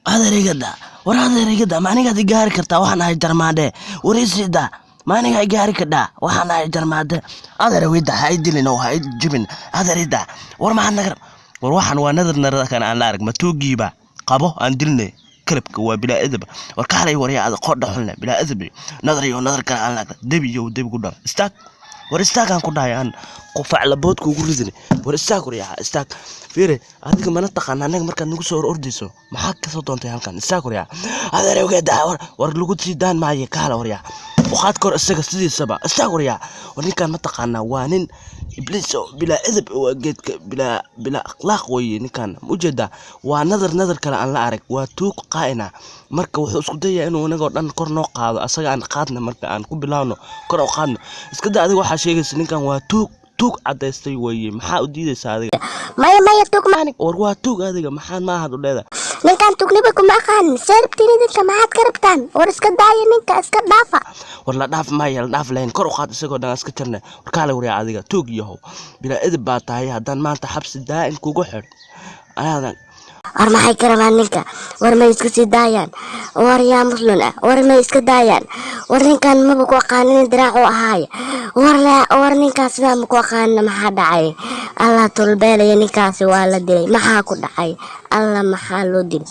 adeerigada war adeerigada maaniga di gaari kartaa waxaan ahay jarmaade wareysida maaniga ay gaari kadhaa waxaan ahay jarmaade adeerigada hay dilin oo hay jibin adeerida war maxaad nagar war waxaan waa nadar kan aan la arag ma tuugiiba qabo aan dilnay kalabka waa bilaa adab war kaalay wariyaada qodha xulna bilaa adab nadar kale aan la arag debi ku dhaw istaag war istaagaan ku dhahay aan qufac laboodku ugu ridin war istaag wariyaa istaag fiire adiga mana taqaan anaga markaad nagu soo ordayso maxaa ka soo doontay halkan istaag wariyaa adeerigada war lagu sidaan maayo kaala wariyaa waxaad kor isaga sidiisaba istaag wariyaa war ninkan ma taqaanaa waa nin iblis bilaa adab waa geedka bilaa akhlaaq weeye ninkan ujeeda waa nadar kale aan la arag waa tuug qaa'ina marka wuxuu isku dayaa inuu anaga dhan kor noo qaado asaga aan qaadna marka aan ku bilaawno kor oo qaadno iska daa adiga waxa sheegaysa ninkan waa tuug cadaystay weeye maxaa u diidaysaa adiga maya tuug maanig war waa tuug adiga maxaad ma ahad u leedahay ninkan tuugnaba kuma aqaan seerabtiin idinka maxaad ka rabtaan war iska daaya ninka iska dhaafa war la dhaaf maayo la dhaaf lahayn kor u qaad isagoo dhan iska jarna war kaale wariyaa adiga tuug yahow bilaa edeb baa tahay haddaan maanta xabsi daa'in kugu xidh ayaadan war maxay ka rabaan ninka war may isku sii daayaan war yaa muslim ah war may iska daayaan war ninkan maba ku aqaanin diraac u ahaay war ninkaas sidaa ma ku aqaanin maxaa dhacay allah tulbeelaya ninkaasi waa la dilay maxaa ku dhacay allah maxaa loo dilay